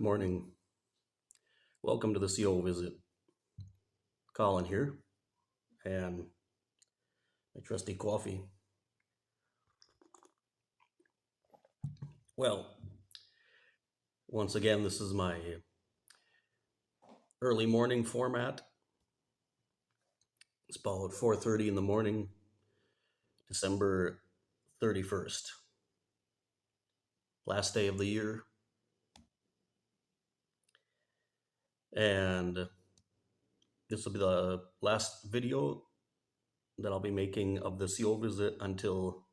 morning. Welcome to the CO visit. Colin here, and my trusty coffee. Well, once again, this is my early morning format. It's about 4:30 in the morning, December 31st. Last day of the year. And this will be the last video that I'll be making of the CO visit until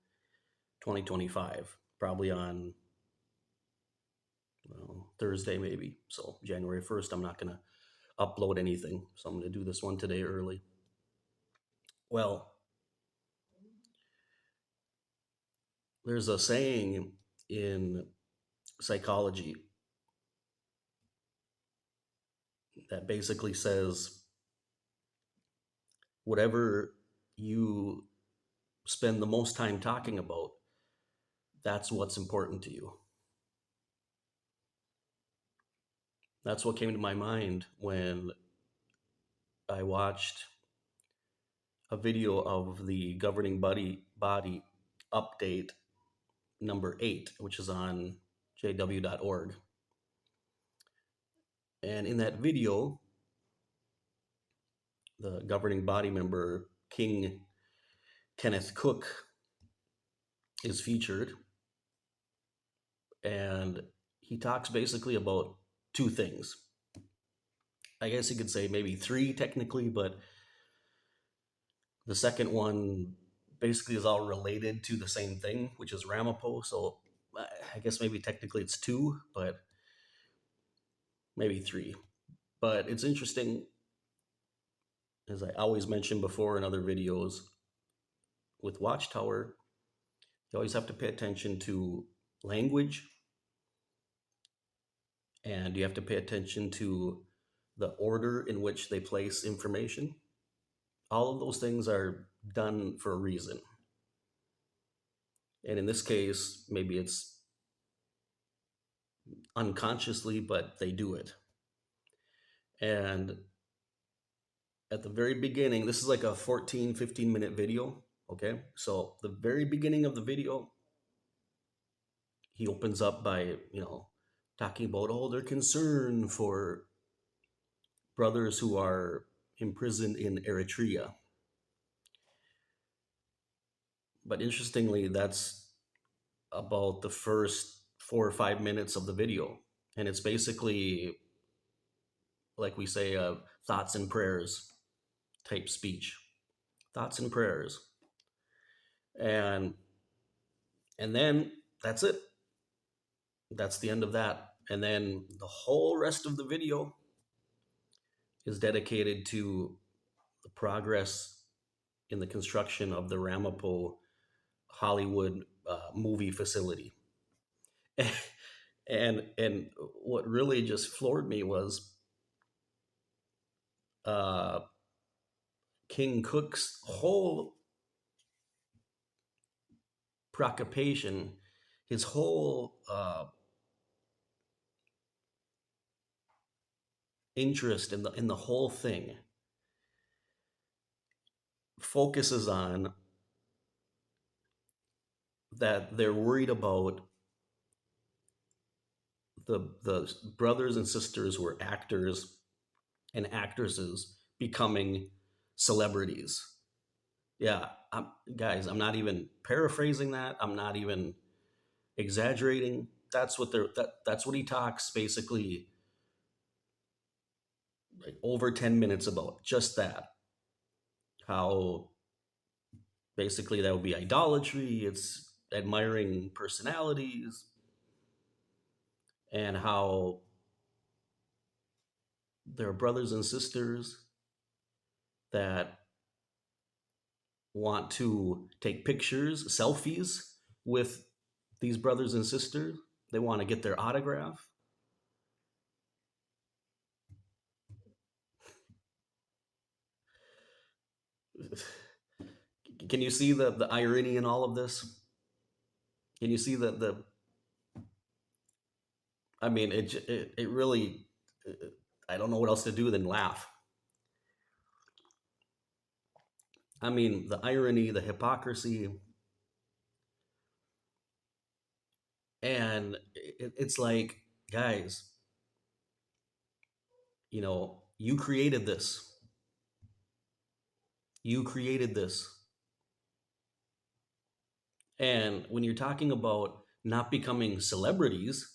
2025, probably on Thursday maybe. So January 1st, I'm not going to upload anything. So I'm going to do this one today early. Well, there's a saying in psychology that basically says whatever you spend the most time talking about, that's what's important to you. That's what came to my mind when I watched a video of the governing body update number 8, which is on jw.org. And in that video, the governing body member, King Kenneth Cook, is featured. And he talks basically about two things. I guess you could say maybe three technically, but the second one basically is all related to the same thing, which is Ramapo. So I guess maybe technically it's two, but maybe three. But it's interesting, as I always mentioned before in other videos, with Watchtower, you always have to pay attention to language, and you have to pay attention to the order in which they place information. All of those things are done for a reason. And in this case, maybe it's unconsciously, but they do it. And at the very beginning, this is like a 14, 15-minute video, okay? So the very beginning of the video, he opens up by, talking about, their concern for brothers who are imprisoned in Eritrea. But interestingly, that's about the first 4 or 5 minutes of the video. And it's basically, like we say, thoughts and prayers type speech. Thoughts and prayers. And then that's it. That's the end of that. And then the whole rest of the video is dedicated to the progress in the construction of the Ramapo Hollywood movie facility. And what really just floored me was King Cook's whole preoccupation, his whole interest in the whole thing focuses on that they're worried about the brothers and sisters who are actors and actresses becoming celebrities. Yeah, guys, I'm not even paraphrasing that. I'm not even exaggerating. That's what that's what he talks basically like over 10 minutes about, just that. How basically that would be idolatry, it's admiring personalities, and how there are brothers and sisters that want to take pictures, selfies with these brothers and sisters. They want to get their autograph. Can you see the irony in all of this? Can you see I mean, it really, I don't know what else to do than laugh. I mean, the irony, the hypocrisy, and it's like, guys, you created this. You created this. And when you're talking about not becoming celebrities,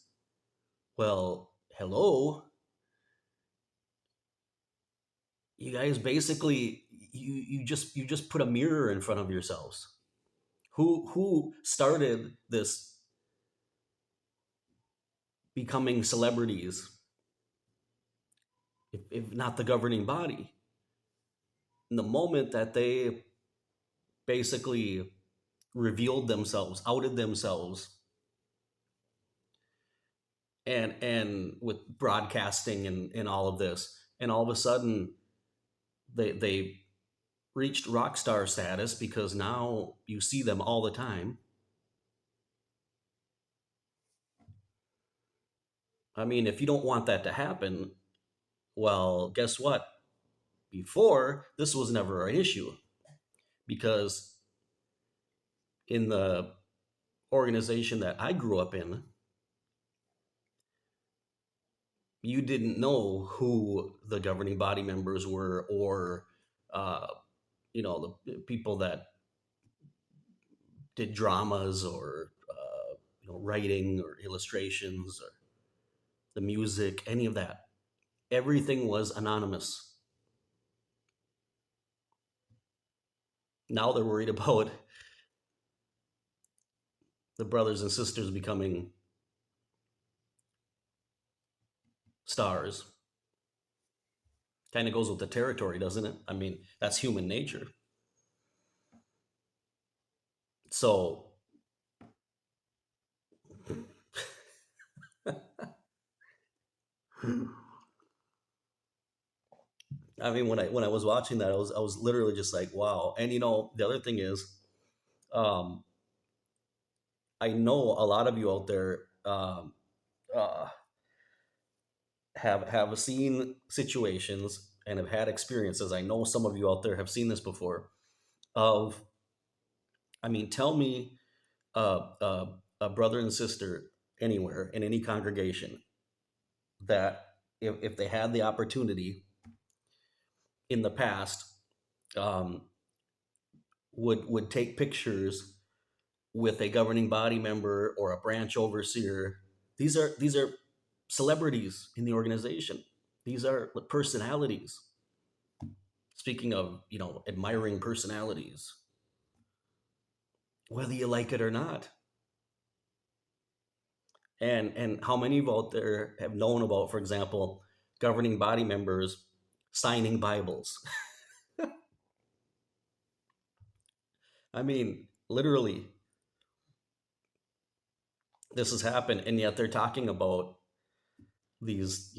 well, hello, you guys basically you just put a mirror in front of yourselves. Who started this becoming celebrities if not the governing body? In the moment that they basically revealed themselves, outed themselves, and with broadcasting and all of this, and all of a sudden they reached rock star status because now you see them all the time. I mean, if you don't want that to happen, well, guess what? Before, this was never an issue because in the organization that I grew up in, you didn't know who the governing body members were, or uh, the people that did dramas, or writing or illustrations, or the music, any of that. Everything was anonymous. Now they're worried about the brothers and sisters becoming stars. Kind of goes with the territory, doesn't it? I mean, that's human nature. So, I mean, when I was watching that, I was literally just like, wow. And the other thing is, um, I know a lot of you out there uh, have seen situations and have had experiences. I know some of you out there have seen this before. Of, I mean, tell me a brother and sister anywhere in any congregation that if they had the opportunity in the past, um, would take pictures with a governing body member or a branch overseer. These are celebrities in the organization. These are personalities. Speaking of, admiring personalities, whether you like it or not. And how many of you out there have known about, for example, governing body members signing Bibles? I mean, literally, this has happened, and yet they're talking about these,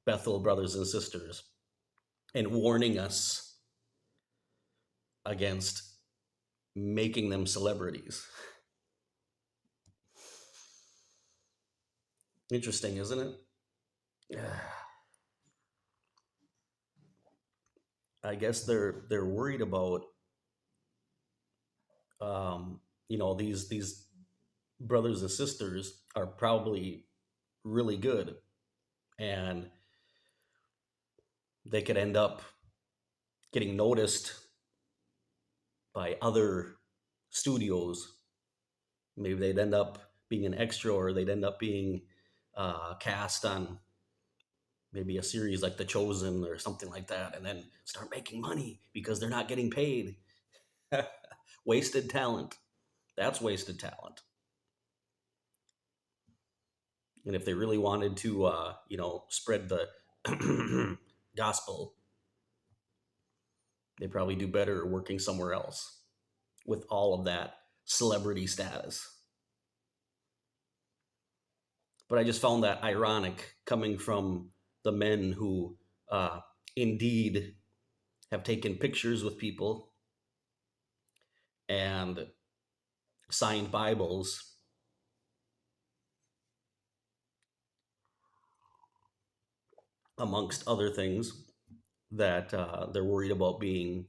Bethel brothers and sisters, and warning us against making them celebrities. Interesting, isn't it? I guess they're worried about, these brothers and sisters are probably really good, and they could end up getting noticed by other studios. Maybe they'd end up being an extra, or they'd end up being cast on maybe a series like The Chosen or something like that, and then start making money because they're not getting paid. Wasted talent. That's wasted talent. And if they really wanted to, spread the gospel, they probably do better working somewhere else with all of that celebrity status. But I just found that ironic coming from the men who indeed have taken pictures with people and signed Bibles amongst other things, that they're worried about being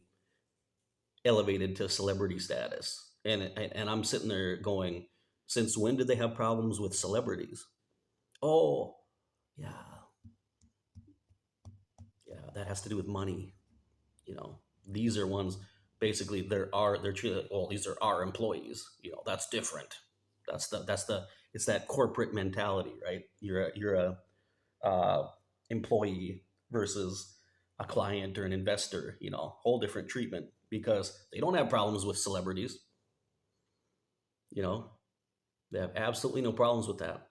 elevated to celebrity status. And I'm sitting there going, since when did they have problems with celebrities? Oh, yeah, yeah, that has to do with money. You know, these are ones, basically they're treated, well, these are our employees. You know, that's different. That's the it's that corporate mentality, right? You're a employee versus a client or an investor. You know, whole different treatment, because they don't have problems with celebrities. You know, they have absolutely no problems with that,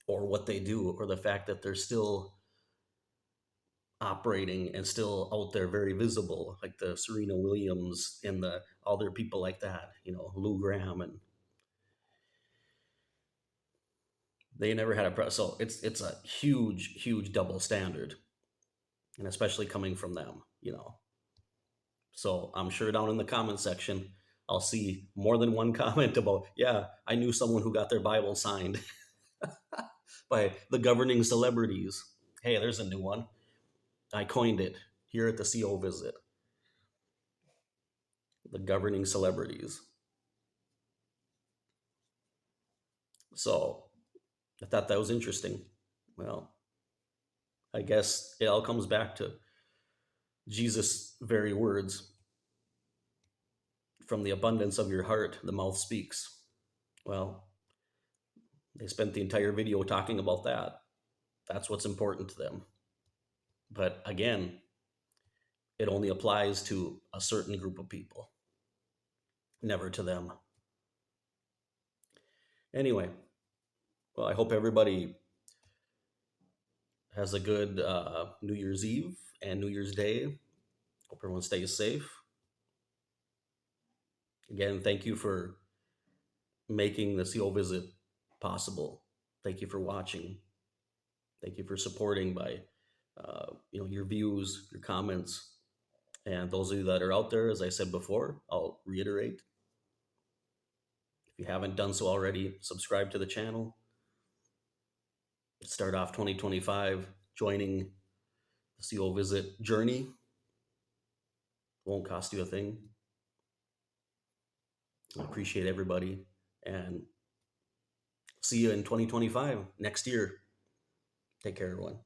or what they do, or the fact that they're still operating and still out there very visible, like the Serena Williams and the other people like that, you know, Lou Graham, and they never had a press. So it's a huge double standard, and especially coming from them, you know. So I'm sure down in the comment section, I'll see more than one comment about, yeah, I knew someone who got their Bible signed by the governing celebrities. Hey, there's a new one. I coined it here at the CO visit. The governing celebrities. So I thought that was interesting. Well, I guess it all comes back to Jesus' very words, from the abundance of your heart, the mouth speaks. Well, they spent the entire video talking about that. That's what's important to them. But again, it only applies to a certain group of people, never to them. Anyway, well, I hope everybody has a good New Year's Eve and New Year's Day. Hope everyone stays safe. Again, thank you for making the CO visit possible. Thank you for watching. Thank you for supporting by your views, your comments, and those of you that are out there. As I said before, I'll reiterate: if you haven't done so already, subscribe to the channel. Start off 2025 joining the CO visit journey. Won't cost you a thing. I appreciate everybody, and see you in 2025 next year. Take care, everyone.